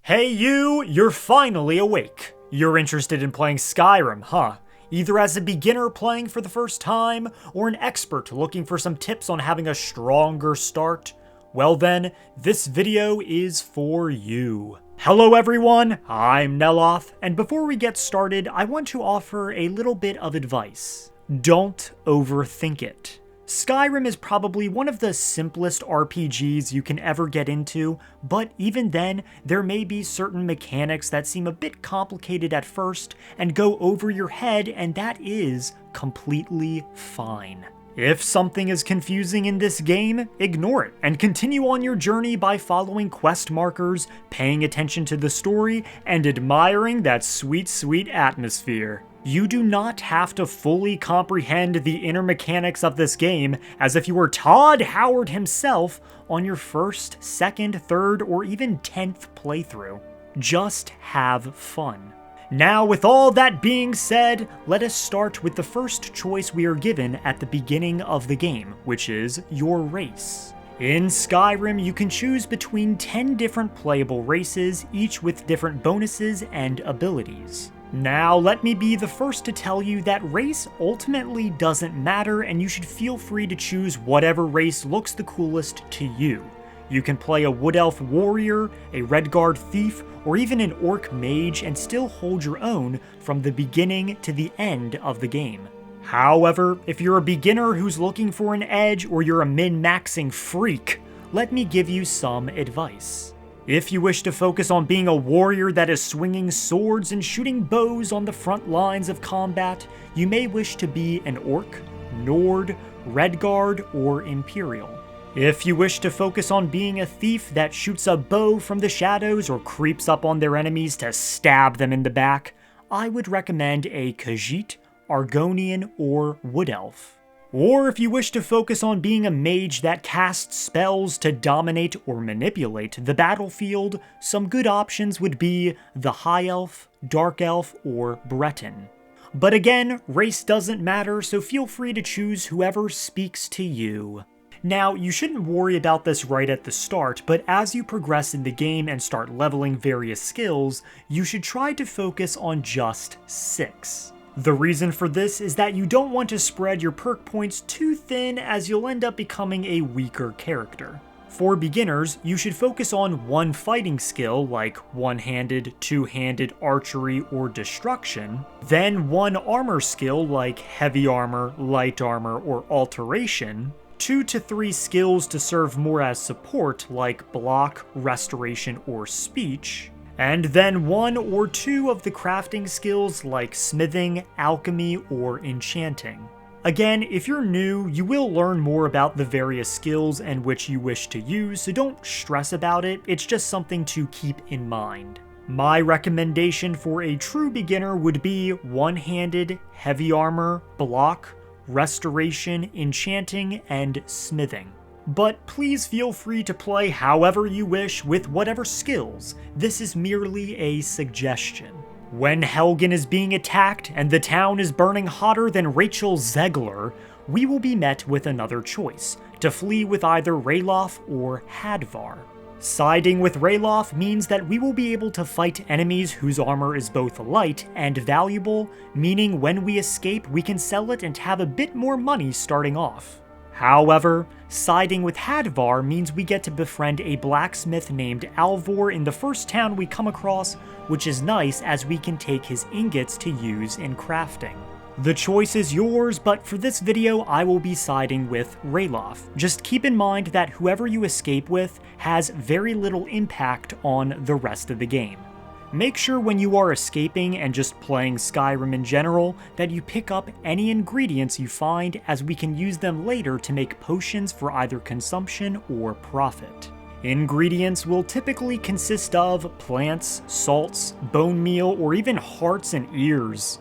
Hey you, you're finally awake. You're interested in playing Skyrim, huh? Either as a beginner playing for the first time, or an expert looking for some tips on having a stronger start? Well then, this video is for you. Hello everyone, I'm Neloth, and before we get started, I want to offer a little bit of advice. Don't overthink it. Skyrim is probably one of the simplest RPGs you can ever get into, but even then, there may be certain mechanics that seem a bit complicated at first and go over your head, and that is completely fine. If something is confusing in this game, ignore it and continue on your journey by following quest markers, paying attention to the story, and admiring that sweet, sweet atmosphere. You do not have to fully comprehend the inner mechanics of this game as if you were Todd Howard himself on your first, second, third, or even 10th playthrough. Just have fun. Now, with all that being said, let us start with the first choice we are given at the beginning of the game, which is your race. In Skyrim, you can choose between 10 different playable races, each with different bonuses and abilities. Now, let me be the first to tell you that race ultimately doesn't matter, and you should feel free to choose whatever race looks the coolest to you. You can play a Wood Elf warrior, a Redguard thief, or even an Orc mage and still hold your own from the beginning to the end of the game. However, if you're a beginner who's looking for an edge or you're a min-maxing freak, let me give you some advice. If you wish to focus on being a warrior that is swinging swords and shooting bows on the front lines of combat, you may wish to be an Orc, Nord, Redguard, or Imperial. If you wish to focus on being a thief that shoots a bow from the shadows or creeps up on their enemies to stab them in the back, I would recommend a Khajiit, Argonian, or Wood Elf. Or if you wish to focus on being a mage that casts spells to dominate or manipulate the battlefield, some good options would be the High Elf, Dark Elf, or Breton. But again, race doesn't matter, so feel free to choose whoever speaks to you. Now, you shouldn't worry about this right at the start, but as you progress in the game and start leveling various skills, you should try to focus on just 6. The reason for this is that you don't want to spread your perk points too thin, as you'll end up becoming a weaker character. For beginners, you should focus on one fighting skill like one-handed, two-handed archery, or destruction, then one armor skill like heavy armor, light armor, or alteration, 2 to 3 skills to serve more as support like block, restoration, or speech, and then 1 or 2 of the crafting skills like smithing, alchemy, or enchanting. Again, if you're new, you will learn more about the various skills and which you wish to use, so don't stress about it, it's just something to keep in mind. My recommendation for a true beginner would be one-handed, heavy armor, block, restoration, enchanting, and smithing. But please feel free to play however you wish with whatever skills. This is merely a suggestion. When Helgen is being attacked and the town is burning hotter than Rachel Zegler, we will be met with another choice, to flee with either Ralof or Hadvar. Siding with Ralof means that we will be able to fight enemies whose armor is both light and valuable, meaning when we escape we can sell it and have a bit more money starting off. However, siding with Hadvar means we get to befriend a blacksmith named Alvor in the first town we come across, which is nice as we can take his ingots to use in crafting. The choice is yours, but for this video I will be siding with Ralof. Just keep in mind that whoever you escape with has very little impact on the rest of the game. Make sure when you are escaping and just playing Skyrim in general that you pick up any ingredients you find, as we can use them later to make potions for either consumption or profit. Ingredients will typically consist of plants, salts, bone meal, or even hearts and ears.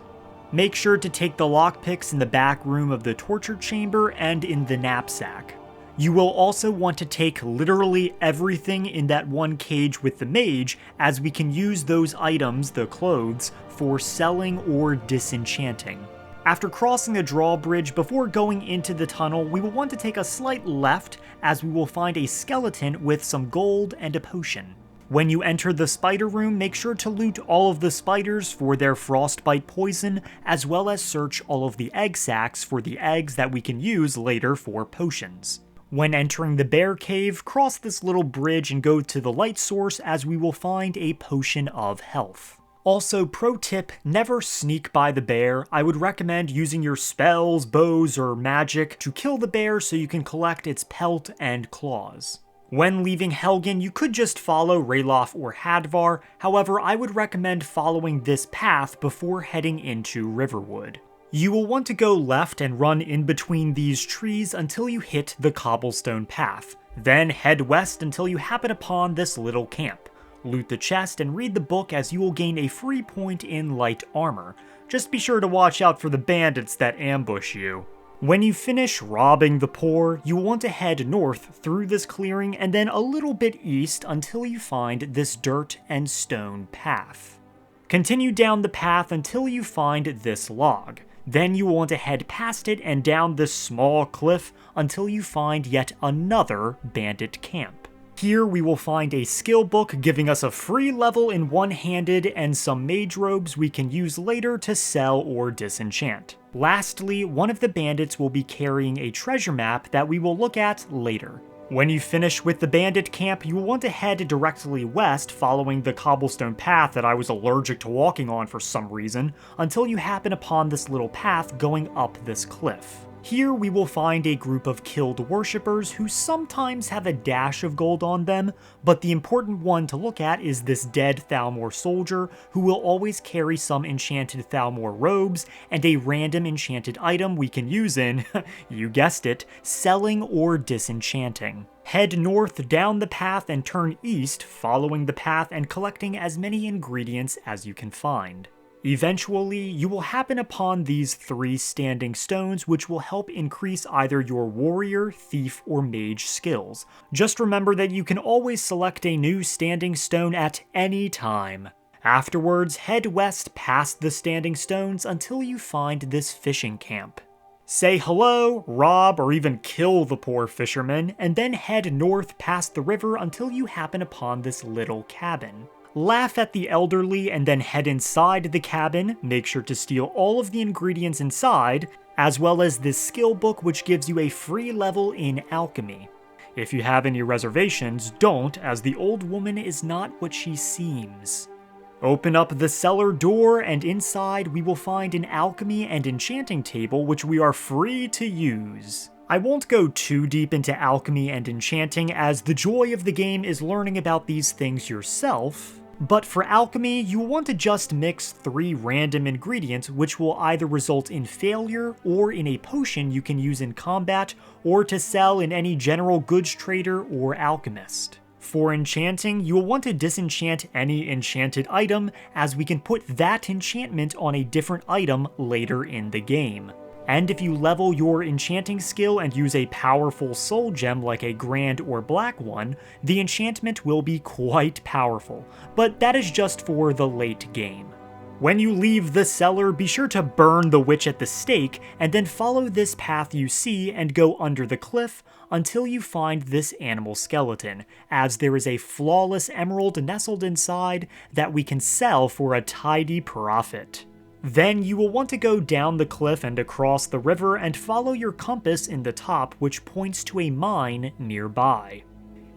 Make sure to take the lockpicks in the back room of the torture chamber and in the knapsack. You will also want to take literally everything in that one cage with the mage, as we can use those items, the clothes, for selling or disenchanting. After crossing the drawbridge before going into the tunnel, we will want to take a slight left, as we will find a skeleton with some gold and a potion. When you enter the spider room, make sure to loot all of the spiders for their frostbite poison, as well as search all of the egg sacs for the eggs that we can use later for potions. When entering the bear cave, cross this little bridge and go to the light source, as we will find a potion of health. Also, pro tip, never sneak by the bear. I would recommend using your spells, bows, or magic to kill the bear so you can collect its pelt and claws. When leaving Helgen, you could just follow Ralof or Hadvar, however I would recommend following this path before heading into Riverwood. You will want to go left and run in between these trees until you hit the cobblestone path, then head west until you happen upon this little camp. Loot the chest and read the book, as you will gain a free point in light armor. Just be sure to watch out for the bandits that ambush you. When you finish robbing the poor, you will want to head north through this clearing and then a little bit east until you find this dirt and stone path. Continue down the path until you find this log. Then you will want to head past it and down this small cliff until you find yet another bandit camp. Here we will find a skill book giving us a free level in one-handed and some mage robes we can use later to sell or disenchant. Lastly, one of the bandits will be carrying a treasure map that we will look at later. When you finish with the bandit camp, you will want to head directly west following the cobblestone path that I was allergic to walking on for some reason, until you happen upon this little path going up this cliff. Here we will find a group of killed worshippers who sometimes have a dash of gold on them, but the important one to look at is this dead Thalmor soldier, who will always carry some enchanted Thalmor robes and a random enchanted item we can use in, you guessed it, selling or disenchanting. Head north down the path and turn east, following the path and collecting as many ingredients as you can find. Eventually, you will happen upon these 3 standing stones, which will help increase either your warrior, thief, or mage skills. Just remember that you can always select a new standing stone at any time. Afterwards, head west past the standing stones until you find this fishing camp. Say hello, rob, or even kill the poor fisherman, and then head north past the river until you happen upon this little cabin. Laugh at the elderly and then head inside the cabin. Make sure to steal all of the ingredients inside, as well as this skill book, which gives you a free level in alchemy. If you have any reservations, don't, as the old woman is not what she seems. Open up the cellar door, and inside we will find an alchemy and enchanting table, which we are free to use. I won't go too deep into alchemy and enchanting, as the joy of the game is learning about these things yourself. But for alchemy, you will want to just mix 3 random ingredients, which will either result in failure or in a potion you can use in combat or to sell in any general goods trader or alchemist. For enchanting, you will want to disenchant any enchanted item, as we can put that enchantment on a different item later in the game. And if you level your enchanting skill and use a powerful soul gem like a grand or black one, the enchantment will be quite powerful, but that is just for the late game. When you leave the cellar, be sure to burn the witch at the stake, and then follow this path you see and go under the cliff until you find this animal skeleton, as there is a flawless emerald nestled inside that we can sell for a tidy profit. Then you will want to go down the cliff and across the river and follow your compass in the top, which points to a mine nearby.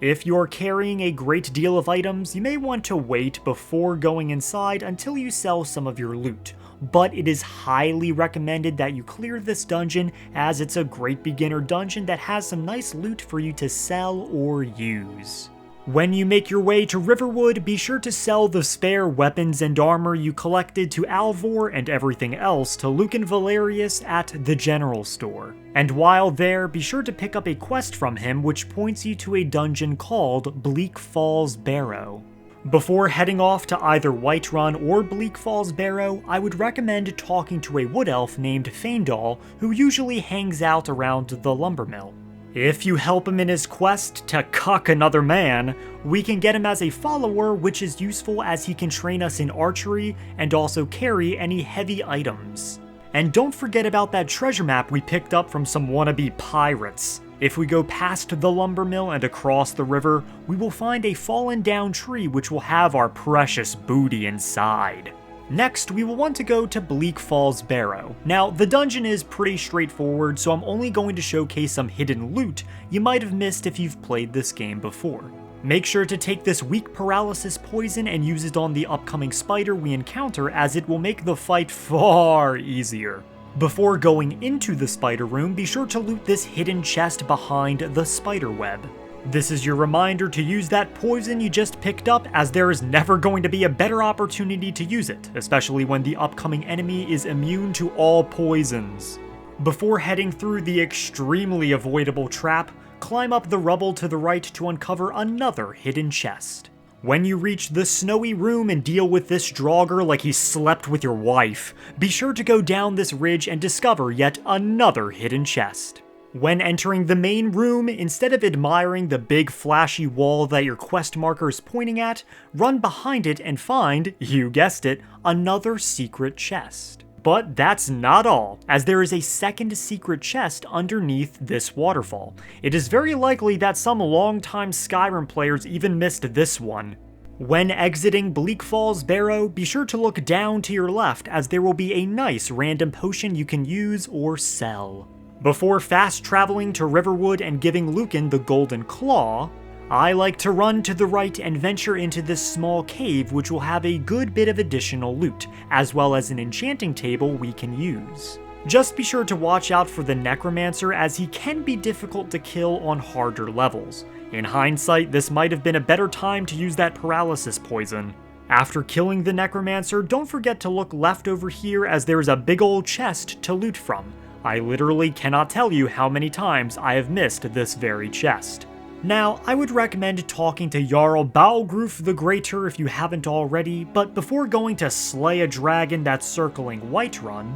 If you're carrying a great deal of items, you may want to wait before going inside until you sell some of your loot, but it is highly recommended that you clear this dungeon, as it's a great beginner dungeon that has some nice loot for you to sell or use. When you make your way to Riverwood, be sure to sell the spare weapons and armor you collected to Alvor and everything else to Lucan Valerius at the general store. And while there, be sure to pick up a quest from him which points you to a dungeon called Bleak Falls Barrow. Before heading off to either Whiterun or Bleak Falls Barrow, I would recommend talking to a wood elf named Faendal, who usually hangs out around the lumber mill. If you help him in his quest to cuck another man, we can get him as a follower, which is useful as he can train us in archery and also carry any heavy items. And don't forget about that treasure map we picked up from some wannabe pirates. If we go past the lumber mill and across the river, we will find a fallen down tree which will have our precious booty inside. Next, we will want to go to Bleak Falls Barrow. Now, the dungeon is pretty straightforward, so I'm only going to showcase some hidden loot you might have missed if you've played this game before. Make sure to take this weak paralysis poison and use it on the upcoming spider we encounter, as it will make the fight far easier. Before going into the spider room, be sure to loot this hidden chest behind the spider web. This is your reminder to use that poison you just picked up, as there is never going to be a better opportunity to use it, especially when the upcoming enemy is immune to all poisons. Before heading through the extremely avoidable trap, climb up the rubble to the right to uncover another hidden chest. When you reach the snowy room and deal with this Draugr like he slept with your wife, be sure to go down this ridge and discover yet another hidden chest. When entering the main room, instead of admiring the big flashy wall that your quest marker is pointing at, run behind it and find, you guessed it, another secret chest. But that's not all, as there is a second secret chest underneath this waterfall. It is very likely that some longtime Skyrim players even missed this one. When exiting Bleak Falls Barrow, be sure to look down to your left, as there will be a nice random potion you can use or sell. Before fast traveling to Riverwood and giving Lucan the Golden Claw, I like to run to the right and venture into this small cave, which will have a good bit of additional loot, as well as an enchanting table we can use. Just be sure to watch out for the Necromancer, as he can be difficult to kill on harder levels. In hindsight, this might have been a better time to use that paralysis poison. After killing the Necromancer, don't forget to look left over here, as there is a big old chest to loot from. I literally cannot tell you how many times I have missed this very chest. Now, I would recommend talking to Jarl Balgruf the Greater if you haven't already, but before going to slay a dragon that's circling Whiterun,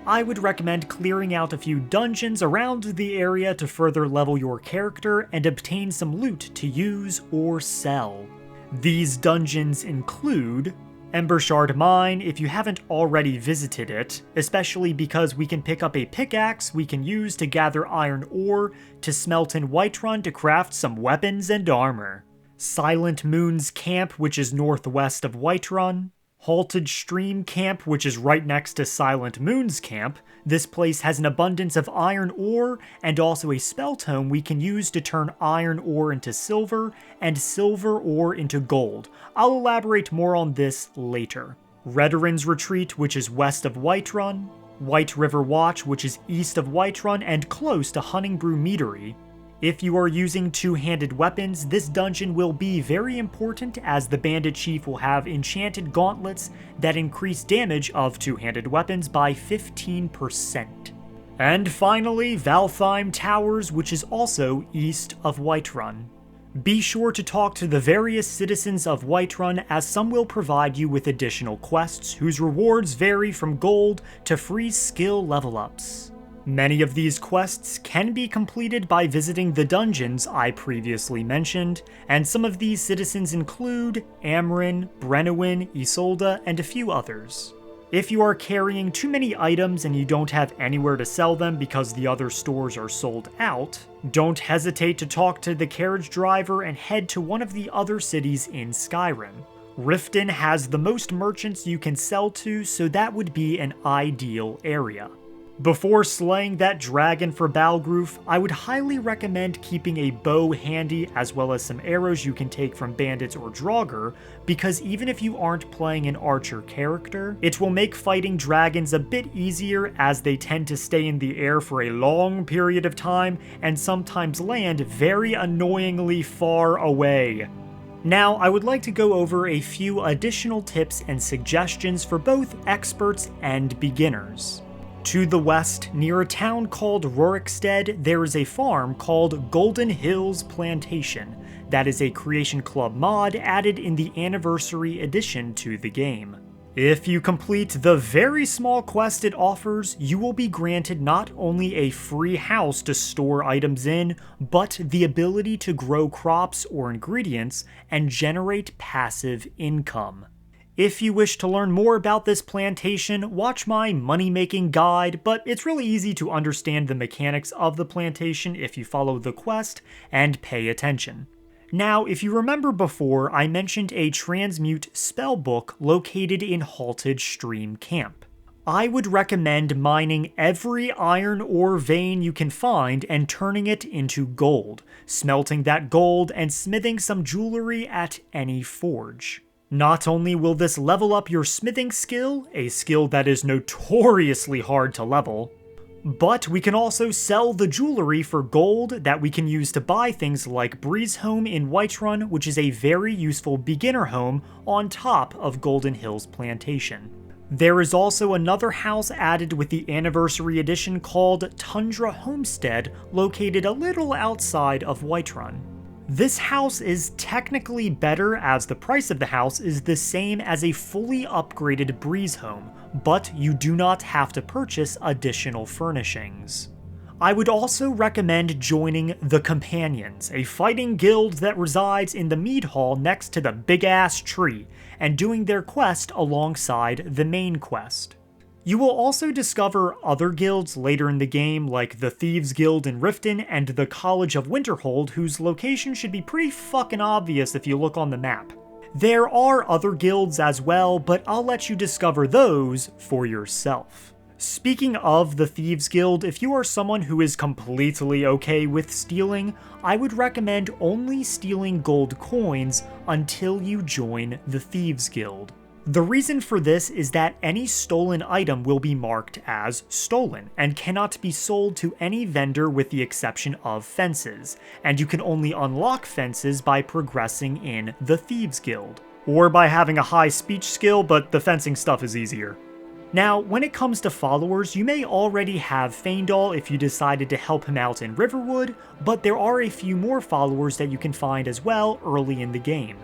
I would recommend clearing out a few dungeons around the area to further level your character and obtain some loot to use or sell. These dungeons include Embershard Mine, if you haven't already visited it, especially because we can pick up a pickaxe we can use to gather iron ore to smelt in Whiterun to craft some weapons and armor. Silent Moon's Camp, which is northwest of Whiterun. Halted Stream Camp, which is right next to Silent Moon's Camp. This place has an abundance of iron ore and also a spell tome we can use to turn iron ore into silver and silver ore into gold. I'll elaborate more on this later. Redoran's Retreat, which is west of Whiterun. White River Watch, which is east of Whiterun and close to Hunningbrew Meadery. If you are using two-handed weapons, this dungeon will be very important, as the Bandit Chief will have enchanted gauntlets that increase damage of two-handed weapons by 15%. And finally, Valtheim Towers, which is also east of Whiterun. Be sure to talk to the various citizens of Whiterun, as some will provide you with additional quests whose rewards vary from gold to free skill level ups. Many of these quests can be completed by visiting the dungeons I previously mentioned, and some of these citizens include Amrin, Brennowin, Isolde, and a few others. If you are carrying too many items and you don't have anywhere to sell them because the other stores are sold out, don't hesitate to talk to the carriage driver and head to one of the other cities in Skyrim. Riften has the most merchants you can sell to, so that would be an ideal area. Before slaying that dragon for Balgruf, I would highly recommend keeping a bow handy, as well as some arrows you can take from bandits or Draugr, because even if you aren't playing an archer character, it will make fighting dragons a bit easier, as they tend to stay in the air for a long period of time and sometimes land very annoyingly far away. Now, I would like to go over a few additional tips and suggestions for both experts and beginners. To the west, near a town called Rorikstead, there is a farm called Golden Hills Plantation. That is a Creation Club mod added in the Anniversary Edition to the game. If you complete the very small quest it offers, you will be granted not only a free house to store items in, but the ability to grow crops or ingredients and generate passive income. If you wish to learn more about this plantation, watch my money-making guide, but it's really easy to understand the mechanics of the plantation if you follow the quest and pay attention. Now, if you remember before, I mentioned a transmute spellbook located in Halted Stream Camp. I would recommend mining every iron ore vein you can find and turning it into gold, smelting that gold and smithing some jewelry at any forge. Not only will this level up your smithing skill, a skill that is notoriously hard to level, but we can also sell the jewelry for gold that we can use to buy things like Breeze Home in Whiterun, which is a very useful beginner home on top of Golden Hills Plantation. There is also another house added with the Anniversary Edition called Tundra Homestead, located a little outside of Whiterun. This house is technically better as the price of the house is the same as a fully upgraded Breeze Home, but you do not have to purchase additional furnishings. I would also recommend joining the Companions, a fighting guild that resides in the mead hall next to the big-ass tree, and doing their quest alongside the main quest. You will also discover other guilds later in the game, like the Thieves Guild in Riften and the College of Winterhold, whose location should be pretty fucking obvious if you look on the map. There are other guilds as well, but I'll let you discover those for yourself. Speaking of the Thieves Guild, if you are someone who is completely okay with stealing, I would recommend only stealing gold coins until you join the Thieves Guild. The reason for this is that any stolen item will be marked as stolen and cannot be sold to any vendor with the exception of fences, and you can only unlock fences by progressing in the Thieves Guild, or by having a high speech skill, but the fencing stuff is easier. Now, when it comes to followers, you may already have Faendal if you decided to help him out in Riverwood, but there are a few more followers that you can find as well early in the game.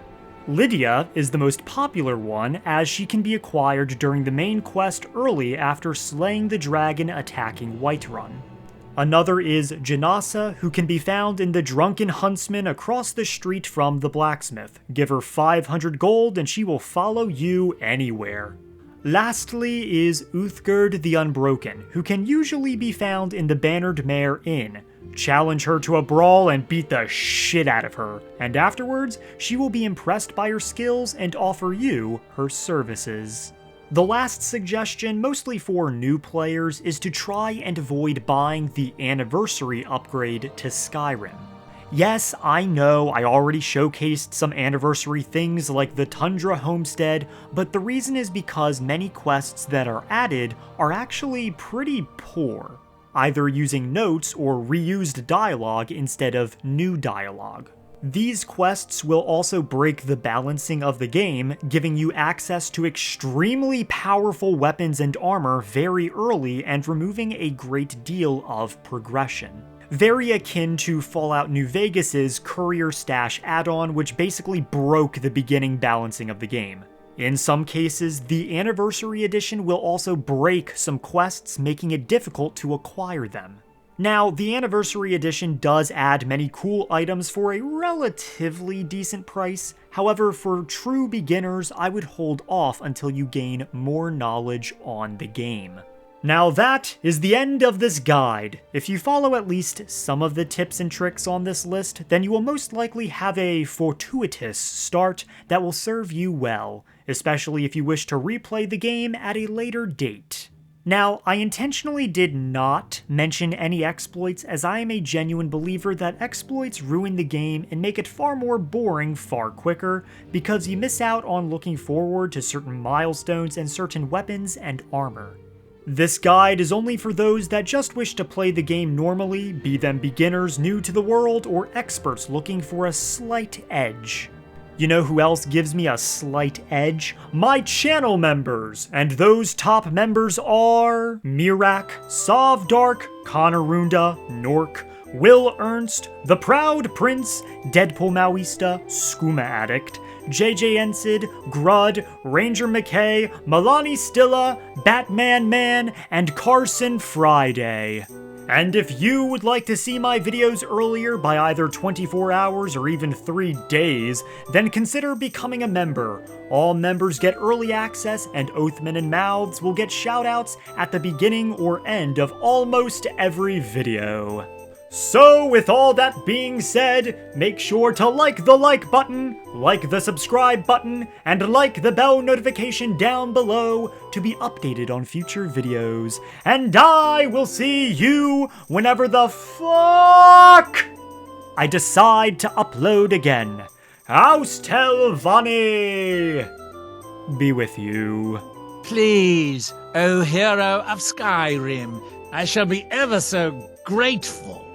Lydia is the most popular one, as she can be acquired during the main quest early after slaying the dragon attacking Whiterun. Another is Janasa, who can be found in the Drunken Huntsman across the street from the blacksmith. Give her 500 gold and she will follow you anywhere. Lastly is Uthgerd the Unbroken, who can usually be found in the Bannered Mare Inn. Challenge her to a brawl and beat the shit out of her, and afterwards, she will be impressed by your skills and offer you her services. The last suggestion, mostly for new players, is to try and avoid buying the Anniversary upgrade to Skyrim. Yes, I know I already showcased some anniversary things like the Tundra Homestead, but the reason is because many quests that are added are actually pretty poor, either using notes or reused dialogue instead of new dialogue. These quests will also break the balancing of the game, giving you access to extremely powerful weapons and armor very early and removing a great deal of progression. Very akin to Fallout New Vegas's Courier Stash add-on, which basically broke the beginning balancing of the game. In some cases, the Anniversary Edition will also break some quests, making it difficult to acquire them. Now, the Anniversary Edition does add many cool items for a relatively decent price. However, for true beginners, I would hold off until you gain more knowledge on the game. Now that is the end of this guide. If you follow at least some of the tips and tricks on this list, then you will most likely have a fortuitous start that will serve you well, especially if you wish to replay the game at a later date. Now, I intentionally did not mention any exploits, as I am a genuine believer that exploits ruin the game and make it far more boring far quicker, because you miss out on looking forward to certain milestones and certain weapons and armor. This guide is only for those that just wish to play the game normally, be them beginners new to the world or experts looking for a slight edge. You know who else gives me a slight edge? My channel members! And those top members are Mirak, Sovdark, Conarunda, Nork, Will Ernst, The Proud Prince, Deadpool Maoista, Skooma Addict, JJ Ensid, Grud, Ranger McKay, Milani Stilla, Batman Man, and Carson Friday. And if you would like to see my videos earlier by either 24 hours or even 3 days, then consider becoming a member. All members get early access, and Oathman and Mouths will get shoutouts at the beginning or end of almost every video. So with all that being said, make sure to like the like button, like the subscribe button, and like the bell notification down below to be updated on future videos. And I will see you whenever the fuck I decide to upload again. Austel Vani be with you. Please, O hero of Skyrim, I shall be ever so grateful.